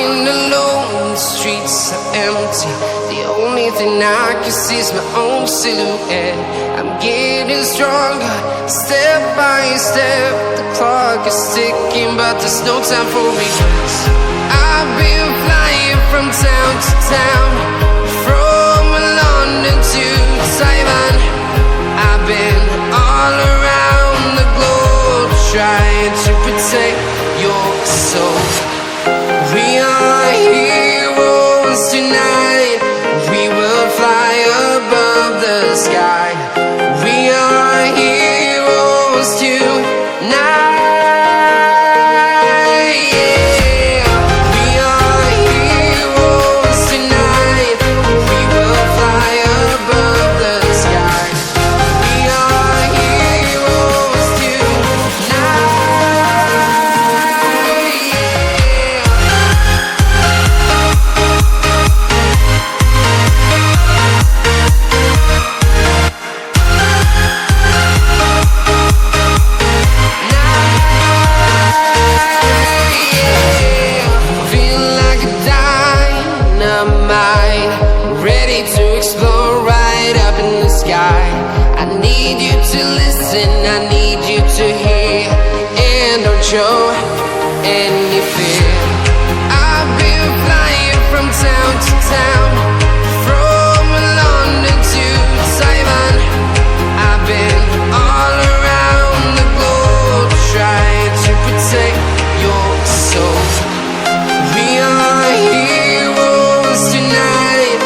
walking alone, the streets are empty. The only thing I can see is my own silhouette. I'm getting stronger, step by step. The clock is ticking, but there's no time for regrets. I've been flying from town to town, from London to Taiwan. I've been all around the globe, trying to protect your soul. We are heroes tonight. We will fly above the sky. We are heroes tonight. Yeah. We are heroes tonight. We will fly above the sky. We are heroes tonight. I need you to hear, and don't show any fear. I've been flying from town to town, from London to Taiwan. I've been all around the globe, trying to protect your soul. We are heroes tonight.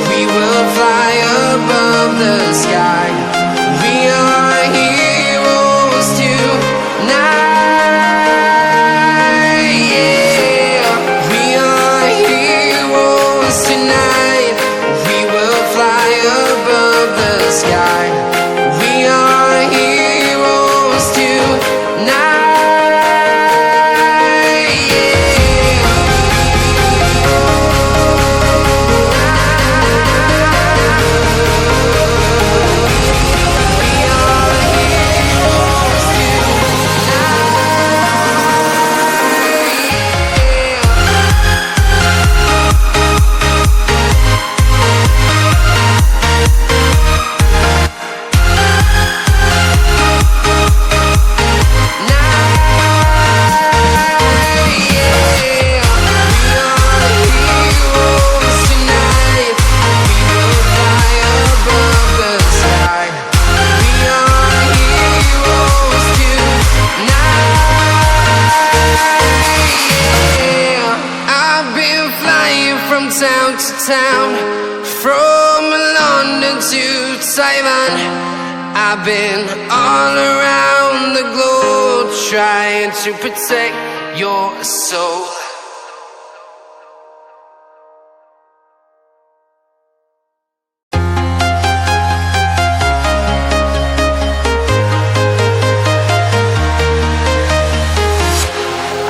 We will fly above the sky. We are heroes tonight. Yeah. We are heroes tonight. We will fly above the sky. We are heroes tonight. From town to town, from London to Taiwan. I've been all around the globe, trying to protect your soul.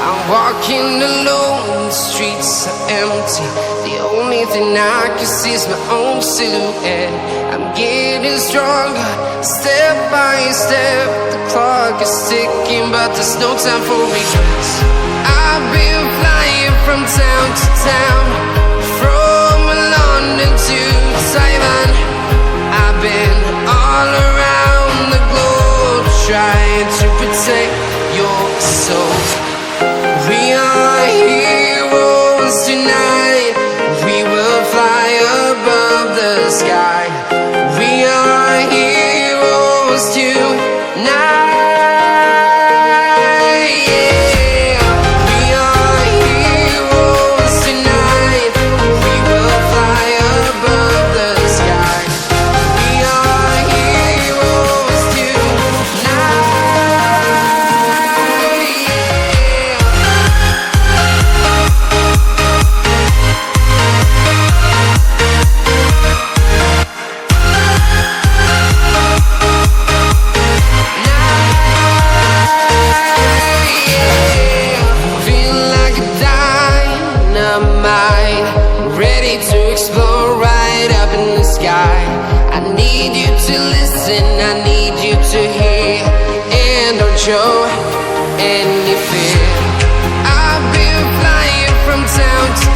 I'm walking alone, the streets are empty. The only thing I can see is my own silhouette. I'm getting stronger, step by step. The clock is ticking, but there's no time for regrets. I've been flying from town to town, from London to Taiwan. I've been all around the globe, trying to protect your soul. We are heroes tonight. We will fly above the sky. We are heroes tonight. Yeah. We are heroes tonight. We will fly above the sky. We are heroes tonight. Ready to explore right up in the sky. I need you to listen, I need you to hear, and don't show any fear. I've been flying from town to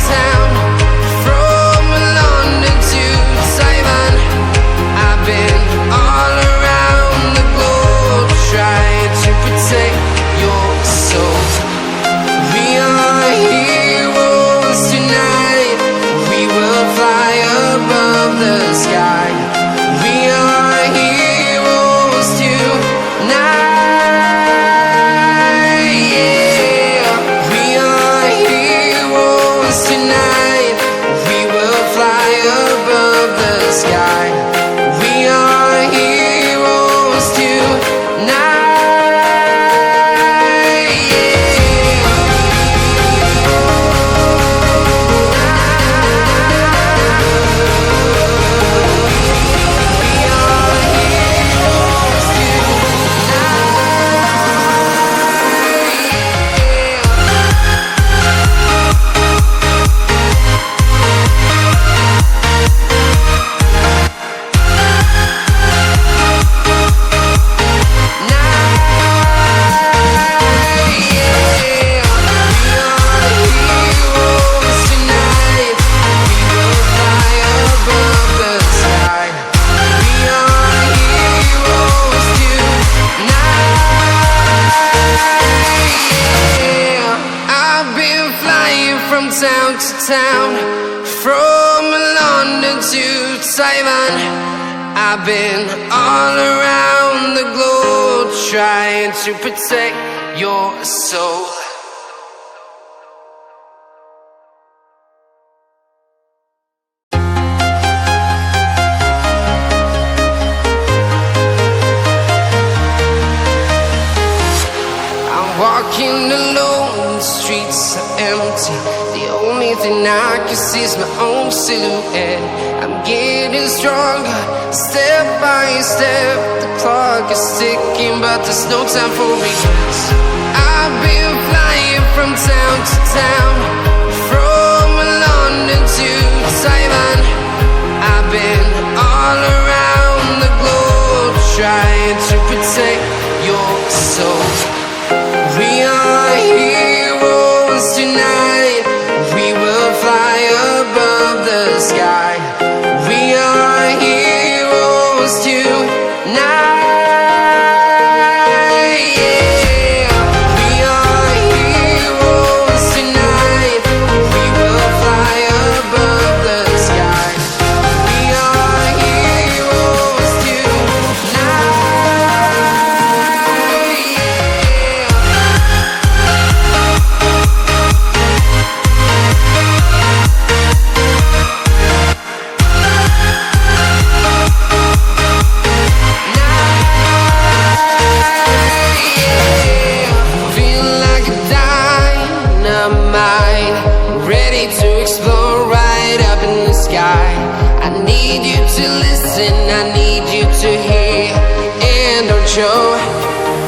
town, from London to Taiwan. I've been all around the globe trying to protect your soul. Walking alone, the streets are empty. The only thing I can see is my own silhouette. I'm getting stronger, step by step. The clock is ticking, but there's no time for regrets. I've been flying from town to town, from London to Taiwan. I've been all around the globe trying to protect your soul. We are heroes tonight. We will fly above the sky. We are heroes tonight. Yeah. We are heroes tonight. We will fly above the sky. We are heroes tonight. I need you to hear and don't show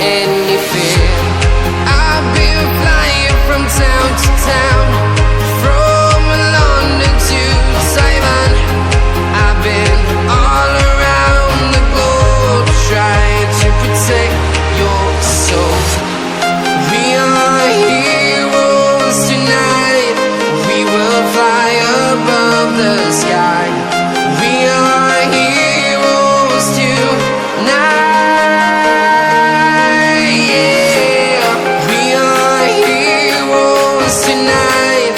any fear. I've been flying from town to town, from London to Taiwan. I've been all around the globe trying to protect your soul. We are heroes tonight. We will fly above the sky. We are heroes tonight. Yeah. We are heroes tonight.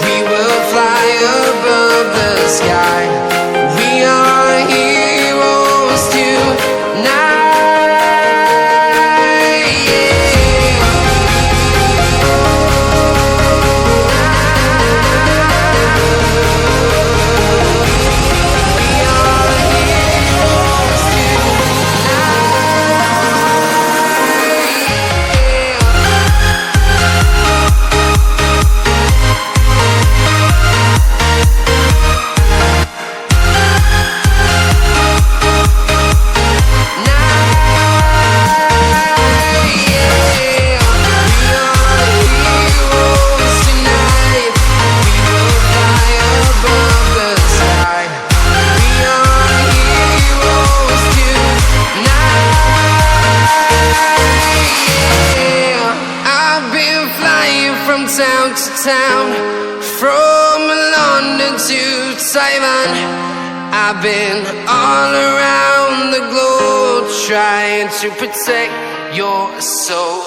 We will fly above the sky. We are heroes tonight. Town to town, from London to Taiwan. I've been all around the globe trying to protect your soul.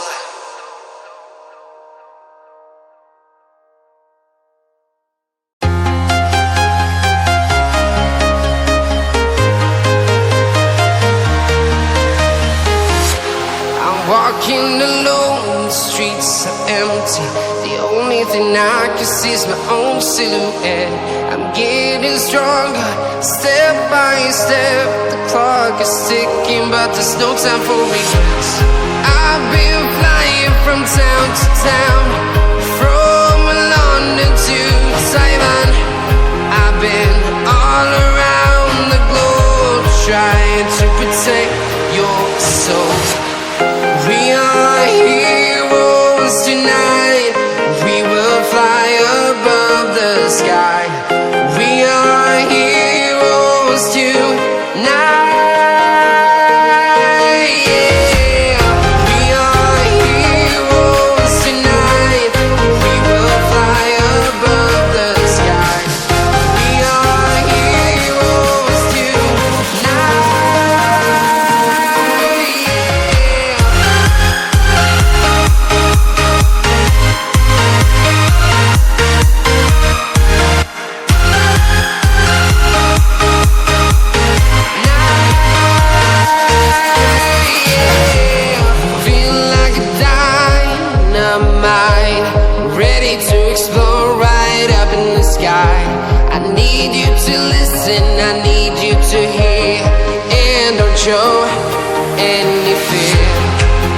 I'm walking alone, the streets are empty. The only thing I can see is my own silhouette. I'm getting stronger, step by step. The clock is ticking, but there's no time for regrets. I've been flying from town to town, from London to Taiwan. I've been all around the globe trying to protect your soul. We are heroes tonight. We will fly above the sky. We are heroes tonight. Yeah. We are heroes tonight. We will fly above the sky. We are heroes tonight. Yeah. any fear.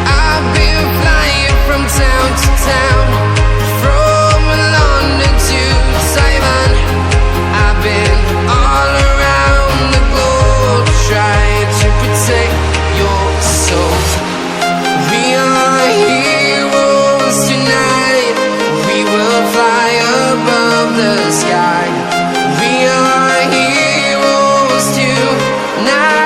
I've been flying from town to town, from London to Taiwan. I've been all around the globe trying to protect your soul. We are heroes tonight. We will fly above the sky. We are heroes tonight.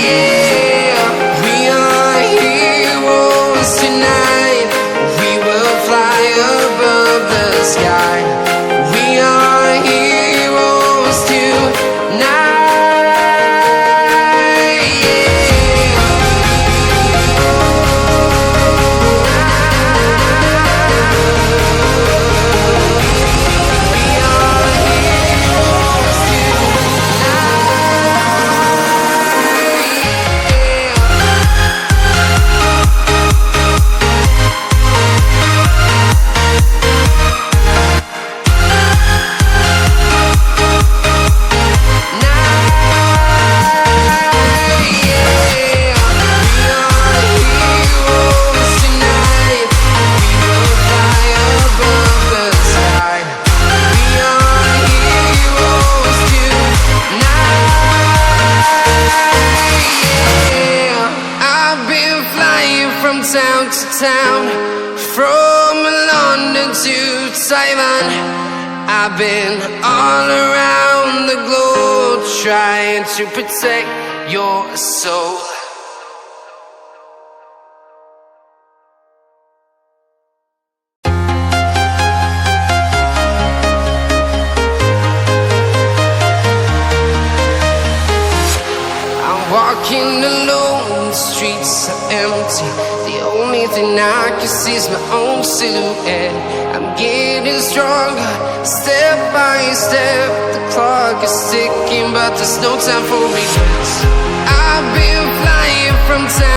Yeah. We are heroes tonight. We will fly above the sky. We are heroes tonight. From town to town, from London to Taiwan. I've been all around the globe trying to protect your soul. I'm walking alone, the streets are empty. The only thing I can see is my own silhouette. I'm getting stronger, step by step. The clock is ticking, but there's no time for regrets. I've been flying from town